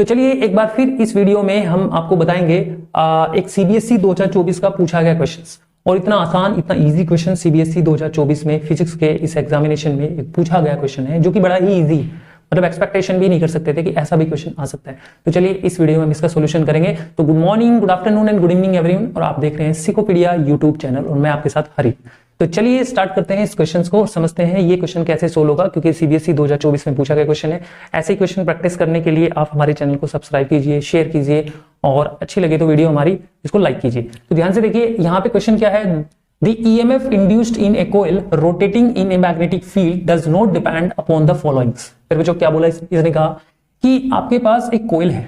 तो चलिए एक बार फिर इस वीडियो में हम आपको बताएंगे एक सीबीएसई 2024 का पूछा गया क्वेश्चंस, और इतना आसान इतना इजी क्वेश्चन सीबीएसई 2024 में फिजिक्स के इस एग्जामिनेशन में एक पूछा गया क्वेश्चन है जो कि बड़ा ही इजी, मतलब एक्सपेक्टेशन भी नहीं कर सकते थे कि ऐसा भी क्वेश्चन आ सकता है। तो चलिए इस वीडियो में हम इसका सॉल्यूशन करेंगे। तो good morning, good afternoon and good evening everyone, और आप देख रहे हैं सिकोपीडिया यूट्यूब चैनल और मैं आपके साथ हरी। तो चलिए स्टार्ट करते हैं इस क्वेश्चन को और समझते हैं ये क्वेश्चन कैसे सोल्व होगा, क्योंकि सीबीएसई 2024 में पूछा गया क्वेश्चन है। ऐसे ही क्वेश्चन प्रैक्टिस करने के लिए आप हमारे चैनल को सब्सक्राइब कीजिए, शेयर कीजिए और अच्छी लगे तो वीडियो हमारी इसको लाइक कीजिए। तो ध्यान से देखिए यहाँ पे क्वेश्चन क्या है, The EMF induced in a coil rotating in a magnetic field does not depend upon the followings। फिर बच्चों क्या बोला इसने कहा कि आपके पास एक कोयल है,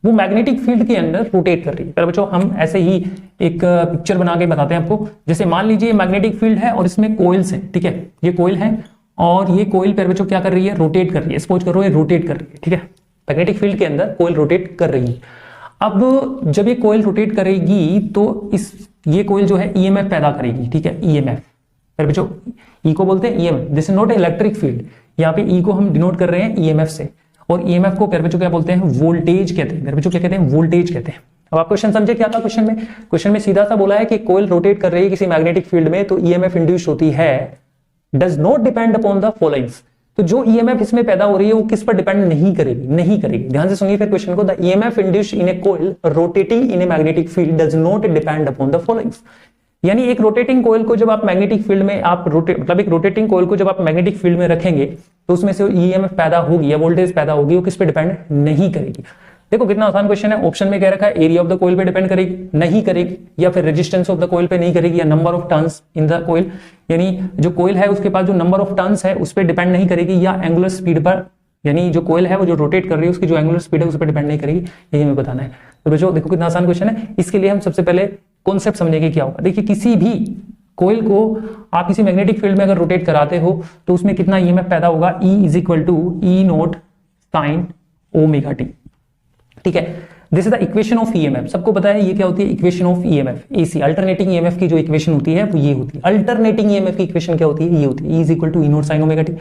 वो मैग्नेटिक फील्ड के अंदर रोटेट कर रही है। फिर बच्चों हम ऐसे ही एक पिक्चर बना के बताते हैं आपको। जैसे मान लीजिए मैग्नेटिक फील्ड है और इसमें कोयल्स है, ठीक है, ये कोयल है और ये कोयल फिर बच्चों क्या कर रही है, रोटेट कर रही है। सपोज करो ये रोटेट कर रही है, ठीक है, मैग्नेटिक फील्ड के अंदर कोयल रोटेट कर रही है। अब जब ये कोयल रोटेट करेगी तो ये कोयल जो है ईएमएफ पैदा करेगी, ठीक है, ईएमएफ। फिर बच्चों ई को बोलते हैं EMF, this is not electric field. यहाँ पे ई को हम डिनोट कर रहे हैं ईएमएफ से, और ईएमएफ को फिर बच्चों क्या बोलते हैं, वोल्टेज कहते हैं। फिर बच्चों क्या कहते हैं, वोल्टेज कहते हैं। अब आप क्वेश्चन समझे क्या था क्वेश्चन में सीधा सा बोला है कि कोयल रोटेट कर रही है किसी मैग्नेटिक फील्ड में, तो ईएमएफ इंड्यूस होती है, does not depend upon the followings. तो जो ईएमएफ इसमें पैदा हो रही है वो किस पर डिपेंड नहीं करेगी। ध्यान से सुनिए फिर क्वेश्चन को, the EMF induced in a coil rotating in a magnetic field does not depend upon the followings. यानी एक रोटेटिंग कोइल को जब आप मैग्नेटिक फील्ड में एक रोटेटिंग कोइल को जब आप मैग्नेटिक फील्ड में रखेंगे तो उसमें से ईएमएफ पैदा होगी या वोल्टेज पैदा होगी, वो किस पे डिपेंड नहीं करेगी। देखो कितना आसान क्वेश्चन है। ऑप्शन में कह रखा है एरिया ऑफ द कोइल पे डिपेंड करेगी, नहीं करेगी, या फिर रेजिस्टेंस ऑफ द कोइल पे नहीं करेगी, या number of turns in the coil, यानी जो कोइल है उसके पास जो नंबर ऑफ टर्न्स है उस पर डिपेंड नहीं करेगी, या एंगुलर स्पीड पर, यानी जो कोइल है वो जो रोटेट कर रही है उसकी जो एंगुलर स्पीड है उस पर डिपेंड नहीं करेगी। यही हमें बताना है। तो बच्चों देखो कितना आसान क्वेश्चन है। इसके लिए हम सबसे पहले कॉन्सेप्ट समझेंगे क्या होगा। देखिए किसी भी कोइल को आप किसी मैग्नेटिक फील्ड में अगर रोटेट कराते हो तो उसमें कितना ईएमएफ पैदा होगा, E is equal to E naught sine omega t, ठीक है। This is the equation of EMF. सबको पता है ये क्या होती है, equation of EMF, AC alternating EMF की जो इक्वेशन होती है वो ये होती है। अल्टरनेटिंग ईएमएफ की इक्वेशन क्या होती है, ये होती है, E is equal to E naught sine omega t.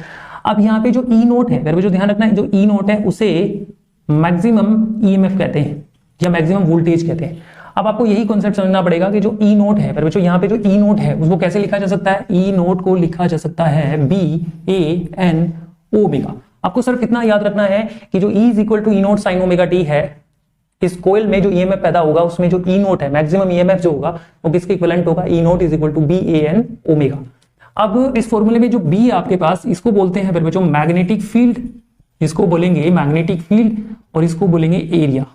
अब यहाँ पे जो ई नोट है, मेरे को जो ध्यान रखना है, जो ई नोट है उसे मैक्सिमम ईएमएफ कहते हैं या मैक्सिमम वोल्टेज कहते हैं। अब आपको यही कॉन्सेप्ट समझना पड़ेगा कि जो ई नोट है, पर बच्चों यहाँ पे जो ई नोट है उसको कैसे लिखा जा सकता है, ई नोट को लिखा जा सकता है BAN ओमेगा। आपको सिर्फ इतना याद रखना है कि जो E is equal to E naught sine omega t है, इस कोयल में जो ईएमएफ पैदा होगा उसमें जो ई नोट है, मैक्सिमम ईएमएफ जो होगा वो किसके इक्विवेलेंट होगा, E naught is equal to BAN omega. अब इस फॉर्मूले में जो B आपके पास, इसको बोलते हैं फिर बच्चों मैग्नेटिक फील्ड, इसको बोलेंगे मैग्नेटिक फील्ड, और इसको बोलेंगे एरिया,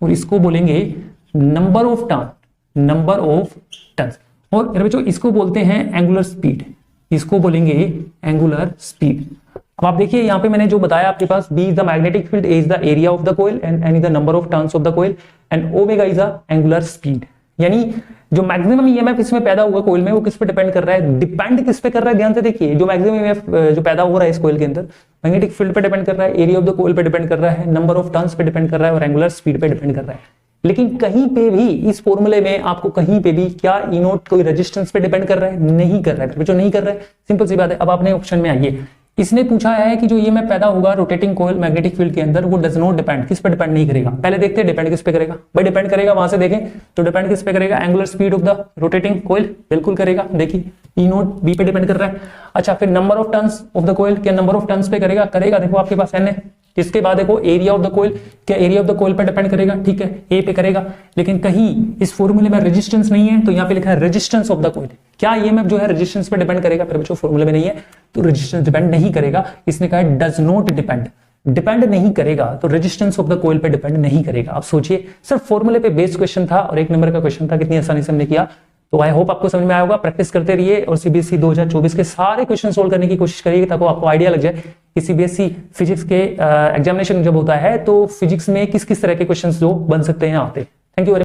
और इसको बोलेंगे नंबर ऑफ टर्न्स, और फिर बच्चों इसको बोलते हैं एंगुलर स्पीड, इसको बोलेंगे एंगुलर स्पीड। अब आप देखिए यहाँ पे मैंने जो बताया आपके पास, B is the magnetic field, A is the area of the coil and N is the number of turns of the coil and omega is the angular speed. यानी जो मैक्सिमम ईएमएफ इसमें पैदा हुआ कोइल में वो किस पे depend कर रहा है, डिपेंड किस पे कर रहा है, ध्यान से देखिए। जो मैक्सिमम ईएमएफ जो पैदा हो रहा है इस कोइल के अंदर, मैग्नेटिक फील्ड पे डिपेंड कर रहा है, एरिया ऑफ द कोइल पे डिपेंड कर रहा है, नंबर ऑफ टर्न्स पे डिपेंड कर रहा है और एंगुलर स्पीड पे डिपेंड कर रहा है। लेकिन कहीं पे भी इस फॉर्मूले में आपको कहीं पे भी क्या ई नोट कोई रेजिस्टेंस पे डिपेंड कर रहा है, नहीं कर रहा है, जो नहीं कर रहा है, सिंपल सी बात है। अब आपने ऑप्शन में आइए, इसने पूछा है कि जो ईएमएफ पैदा होगा रोटेटिंग कोइल मैग्नेटिक फील्ड के अंदर वो डज नॉट डिपेंड, किस पे डिपेंड नहीं करेगा। पहले देखते हैं डिपेंड किस पे करेगा। भाई डिपेंड करेगा, वहां से देखें तो डिपेंड किस पे करेगा, angular speed of the rotating coil, बिल्कुल करेगा। देखिए ई नोट बी पे डिपेंड कर रहा है। अच्छा फिर number of turns of the coil, क्या नंबर ऑफ टर्न्स पे करेगा, देखो आपके पास N है। इसके बाद देखो एरिया ऑफ द कोइल, क्या एरिया ऑफ द कोइल पर डिपेंड करेगा, ठीक है, ए पे करेगा। लेकिन कहीं इस फॉर्मूले में रेजिस्टेंस नहीं है तो यहाँ पे लिखा है रेजिस्टेंस ऑफ द कोइल, क्या ईएमएफ जो है रेजिस्टेंस पे डिपेंड करेगा, फिर बच्चों फॉर्मूले में नहीं है तो रेजिस्टेंस डिपेंड नहीं करेगा। इसने कहा डज नॉट डिपेंड नहीं करेगा, तो रेजिस्टेंस ऑफ द कोइल पे डिपेंड नहीं करेगा। आप सोचिए सिर्फ फॉर्मूले पे बेस्ड क्वेश्चन था और 1 नंबर का क्वेश्चन था, कितनी आसानी से हमने किया। तो आई होप आपको समझ में आया होगा। प्रैक्टिस करते रहिए और सीबीएसई 2024 के सारे क्वेश्चन सोल्व करने की कोशिश करिए ताकि आपको आइडिया लग जाए कि सीबीएसई फिजिक्स के एग्जामिनेशन जब होता है तो फिजिक्स में किस किस तरह के क्वेश्चन जो बन सकते हैं आते। Thank you.